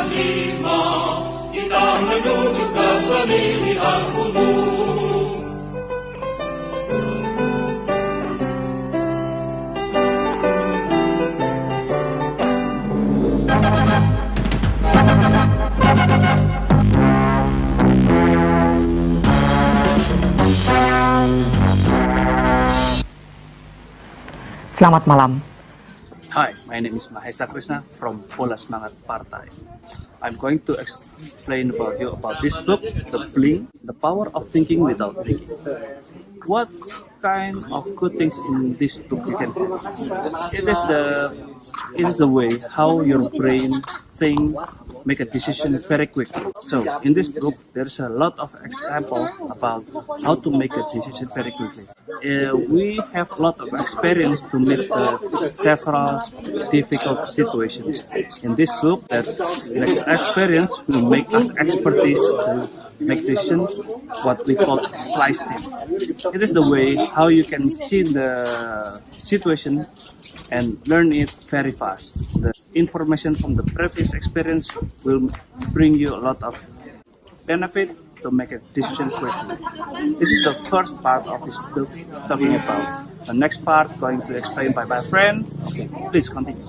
lima, kita menuju ke pemilihan umum. Selamat malam. Hi, my name is Mahesa Krishna from Bola Semangad Partai. I'm going to explain about this book, The Blink, The Power of Thinking Without Thinking. What kind of good things in this book you can get? It is the way how your brain think, make a decision very quickly. So in this book, there's a lot of example about how to make a decision very quickly. We have a lot of experience to meet several difficult situations. In this book, that experience will make us expertise to make decisions, what we call slice them. It is the way how you can see the situation and learn it very fast. The information from the previous experience will bring you a lot of benefit to make a decision quickly. This is the first part of this book talking about. The next part going to explain by my friend. Okay, please continue.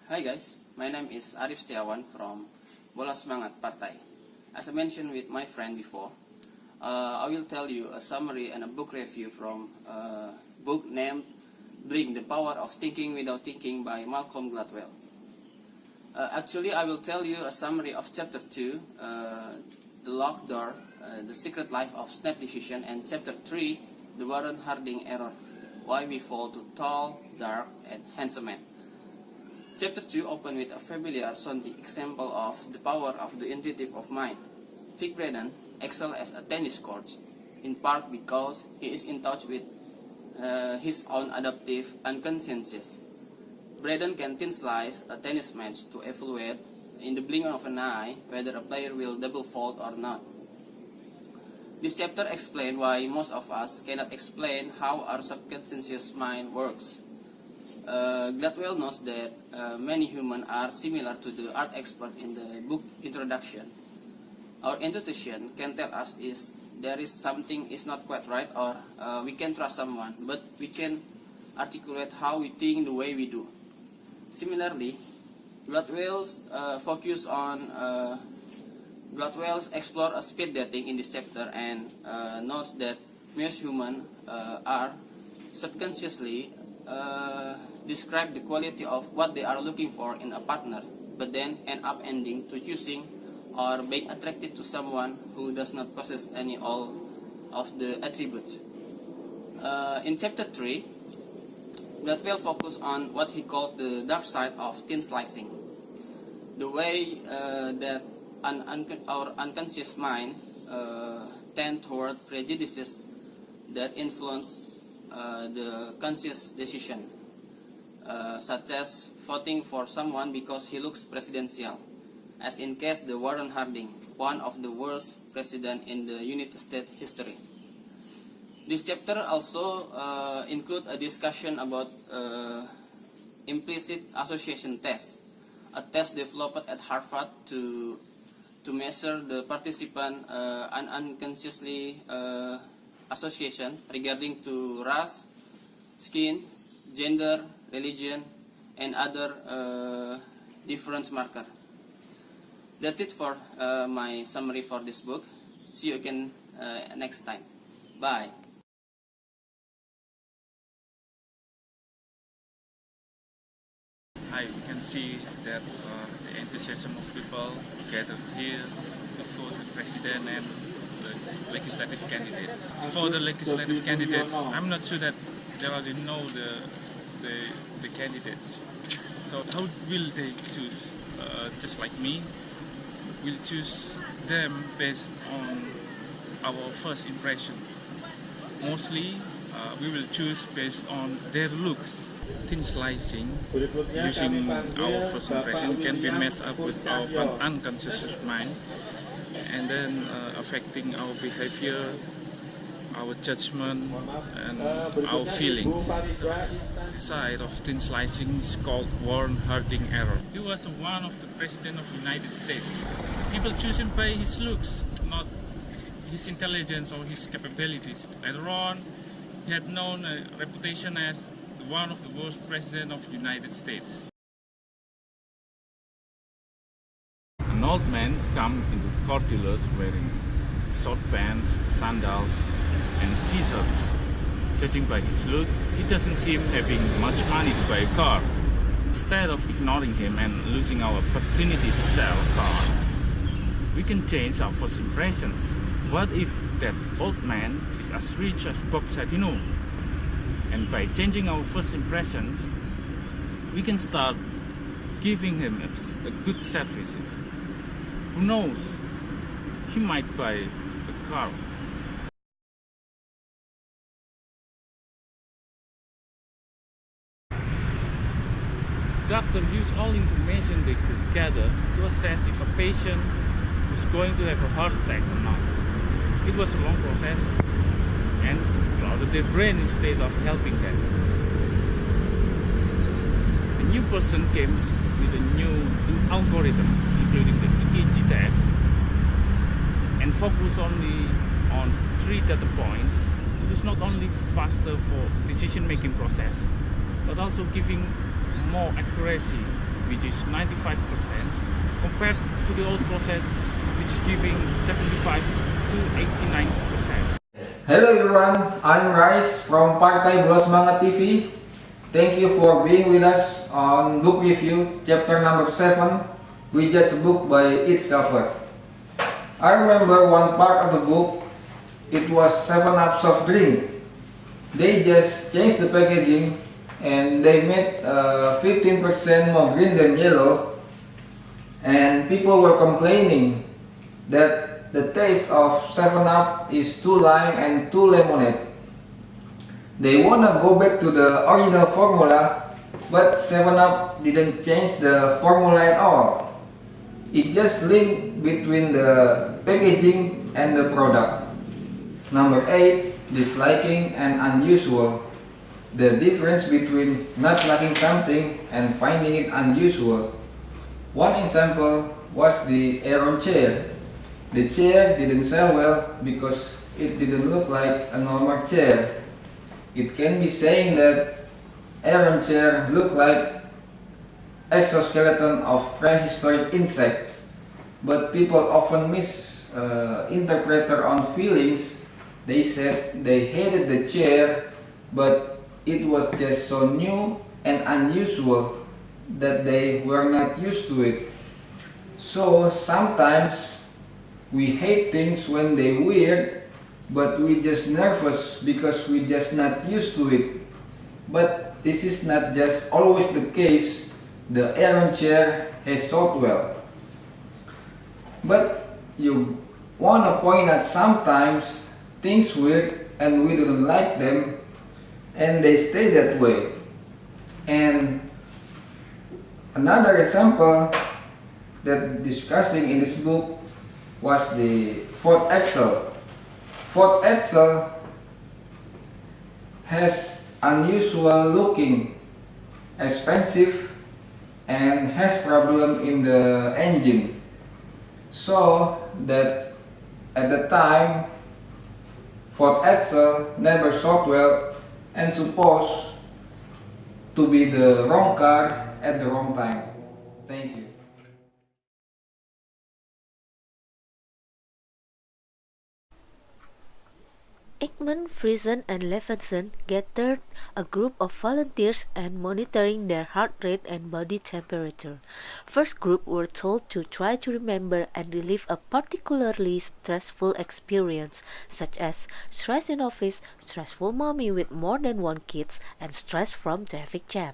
Hi guys, my name is Arif Setiawan from Bola Semangad Partai. As I mentioned with my friend before, I will tell you a summary and a book review from a book named Blink, The Power of Thinking Without Thinking by Malcolm Gladwell. Actually, I will tell you a summary of Chapter 2, The Locked Door, The Secret Life of Snap Decision, and Chapter 3, The Warren Harding Error, Why We Fall to Tall, Dark, and Handsome Men. Chapter 2 opens with a familiar sounding example of the power of the intuitive of mind. Vic Braden excels as a tennis coach, in part because he is in touch with his own adaptive unconscious. Braden can thin slice a tennis match to evaluate in the blink of an eye whether a player will double fault or not. This chapter explains why most of us cannot explain how our subconscious mind works. Gladwell notes that many humans are similar to the art expert in the book introduction. Our intuition can tell us is there is something is not quite right, or we can trust someone, but we can articulate how we think the way we do. Similarly, Gladwell's explore a speed dating in this chapter and notes that most humans are subconsciously describe the quality of what they are looking for in a partner, but then end up ending to choosing or being attracted to someone who does not possess any all of the attributes. In chapter 3, Gladwell focused on what he called the dark side of thin slicing, the way that our unconscious mind tend toward prejudices that influence the conscious decision, such as voting for someone because he looks presidential, as in case the Warren Harding, one of the worst presidents in the United States history. This chapter also includes a discussion about implicit association test, a test developed at Harvard to measure the participant unconsciously association regarding to race, skin, gender, religion, and other difference marker. That's it for my summary for this book. See you again next time. Bye. Hi, we can see that the enthusiasm of people gathered here to vote the president and the legislative candidates. For the legislative candidates, I'm not sure that they already know the candidates. So how will they choose? Just like me, we'll choose them based on our first impression. Mostly, we will choose based on their looks. Thin slicing using our first impression can be messed up with our unconscious mind and then affecting our behavior our judgment, and our feelings. The side of thin slicing is called Warren Harding error. He was one of the president of the United States. People choose him by his looks, not his intelligence or his capabilities. Later on, he had known a reputation as one of the worst presidents of the United States. An old man comes into court dealers wearing short pants, sandals, and t-shirts. Judging by his look, he doesn't seem having much money to buy a car. Instead of ignoring him and losing our opportunity to sell a car, we can change our first impressions. What if that old man is as rich as Bob said he knew? And by changing our first impressions, we can start giving him a good services. Who knows? He might buy a car. Doctors use all information they could gather to assess if a patient is going to have a heart attack or not. It was a long process and clouded their brain instead of helping them. A new person came with a new algorithm, including the EKG test, and focus only on 3 data points. It is not only faster for decision-making process, but also giving more accuracy, which is 95%, compared to the old process, which is giving 75 to 89%. Hello everyone, I'm Rice from Partai Bola Semangad TV. Thank you for being with us on book review, chapter number 7. We judge a book by its cover. I remember one part of the book. It was 7-Up soft drink. They just changed the packaging and they made 15% more green than yellow, and people were complaining that the taste of 7-Up is too lime and too lemonade. They wanna go back to the original formula, but 7-Up didn't change the formula at all. It just linked between the packaging and the product. Number 8, disliking and unusual. The difference between not liking something and finding it unusual. One example was the Aaron chair. The chair didn't sell well because it didn't look like a normal chair. It can be saying that Aaron chair looked like exoskeleton of prehistoric insect, but people often misinterpret on feelings. They said they hated the chair, but it was just so new and unusual that they were not used to it. So sometimes we hate things when they're weird, but we just nervous because we just not used to it. But this is not just always the case. The Aaron chair has sold well. But you wanna point out sometimes things weird and we don't like them, and they stay that way. And another example that discussing in this book was the Ford Axle. Ford Axle has unusual looking, expensive, and has problem in the engine. So that at the time Ford Axle never sold well and supposed to be the wrong car at the wrong time. Thank you. Ekman, Friesen, and Levinson gathered a group of volunteers and monitoring their heart rate and body temperature. First group were told to try to remember and relive a particularly stressful experience, such as stress in office, stressful mommy with more than one kids, and stress from traffic jam.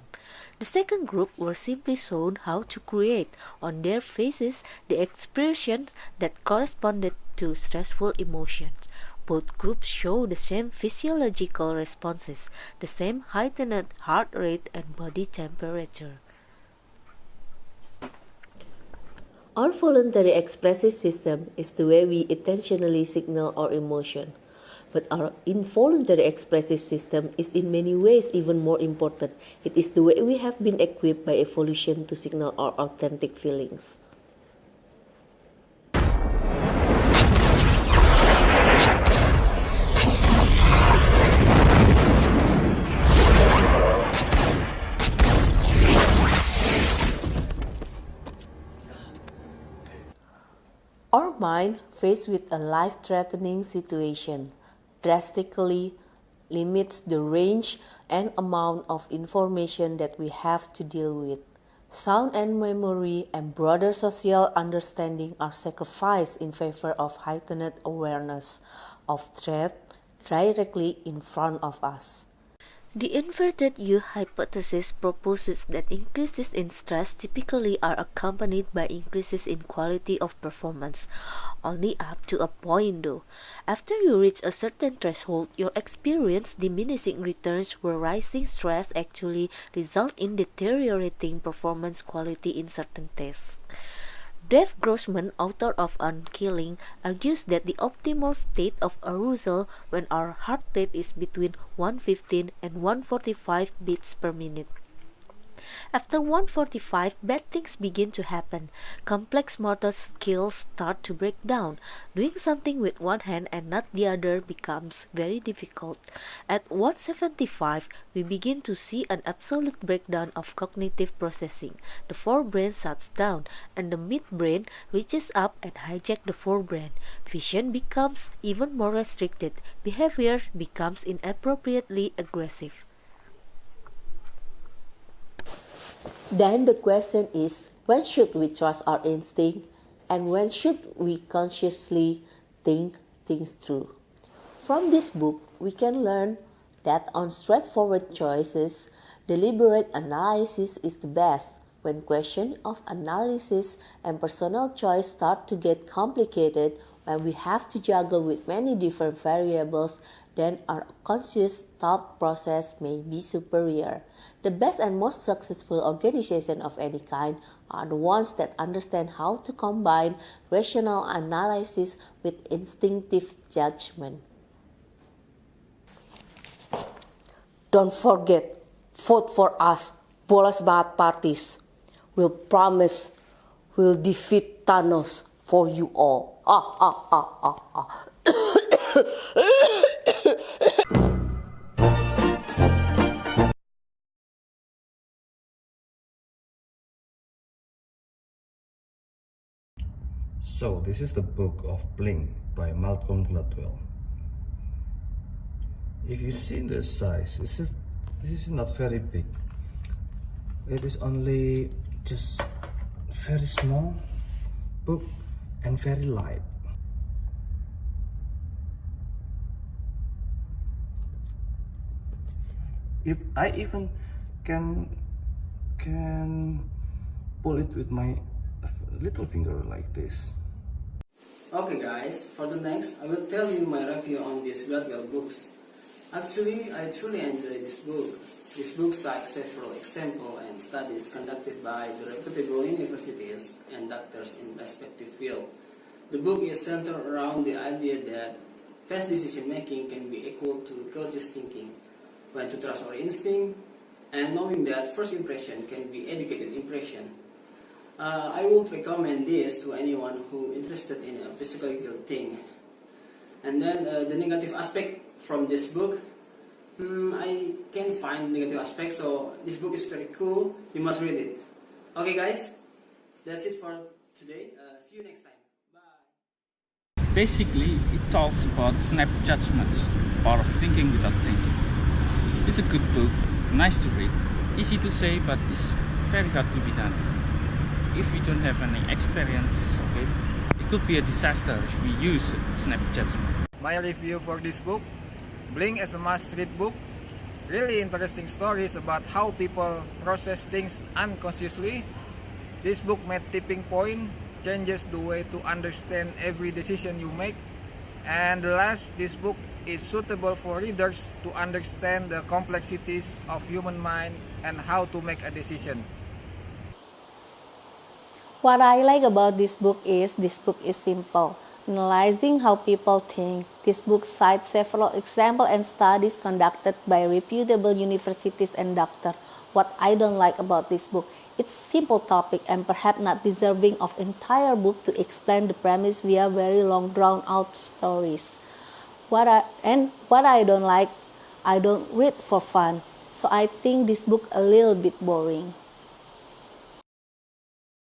The second group were simply shown how to create on their faces the expression that corresponded to stressful emotions. Both groups show the same physiological responses, the same heightened heart rate and body temperature. Our voluntary expressive system is the way we intentionally signal our emotion. But our involuntary expressive system is in many ways even more important. It is the way we have been equipped by evolution to signal our authentic feelings. Our mind, faced with a life-threatening situation, drastically limits the range and amount of information that we have to deal with. Sound and memory and broader social understanding are sacrificed in favor of heightened awareness of threat directly in front of us. The inverted U hypothesis proposes that increases in stress typically are accompanied by increases in quality of performance, only up to a point though. After you reach a certain threshold, you'll experience diminishing returns where rising stress actually result in deteriorating performance quality in certain tests. Dave Grossman, author of On Killing, argues that the optimal state of arousal when our heart rate is between 115 and 145 beats per minute. After 145, bad things begin to happen. Complex motor skills start to break down. Doing something with one hand and not the other becomes very difficult. At 175, we begin to see an absolute breakdown of cognitive processing. The forebrain shuts down, and the midbrain reaches up and hijacks the forebrain. Vision becomes even more restricted. Behavior becomes inappropriately aggressive. Then the question is, when should we trust our instinct and when should we consciously think things through? From this book, we can learn that on straightforward choices, deliberate analysis is the best. When questions of analysis and personal choice start to get complicated, when we have to juggle with many different variables, then our conscious thought process may be superior. The best and most successful organizations of any kind are the ones that understand how to combine rational analysis with instinctive judgment. Don't forget, vote for us, Bola Semangad parties. We'll promise we'll defeat Thanos for you all. So this is the book of Bling by Malcolm Gladwell. If you see the size, this is not very big. It is only just very small book and very light. If I even can pull it with my little finger like this. Okay guys, for the next, I will tell you my review on these Gladwell books. Actually, I truly enjoy this book. This book cites several examples and studies conducted by the reputable universities and doctors in respective field. The book is centered around the idea that fast decision making can be equal to conscious thinking, when to trust our instinct, and knowing that first impression can be educated impression. I would recommend this to anyone who interested in a physical thing. And then the negative aspect from this book, I can find negative aspects, so this book is very cool. You must read it. Okay guys, that's it for today. See you next time. Bye. Basically, it talks about snap judgments, power of thinking without thinking. It's a good book, nice to read, easy to say, but it's very hard to be done. If we don't have any experience of it, it could be a disaster if we use snap judgment. My review for this book, Bling is a must-read book. Really interesting stories about how people process things unconsciously. This book made tipping point, changes the way to understand every decision you make. And last, this book is suitable for readers to understand the complexities of human mind and how to make a decision. What I like about this book is simple. analyzing how people think. This book cites several examples and studies conducted by reputable universities and doctors. What I don't like about this book, it's simple topic and perhaps not deserving of entire book to explain the premise via very long drawn out stories. What I don't like, I don't read for fun. So I think this book a little bit boring.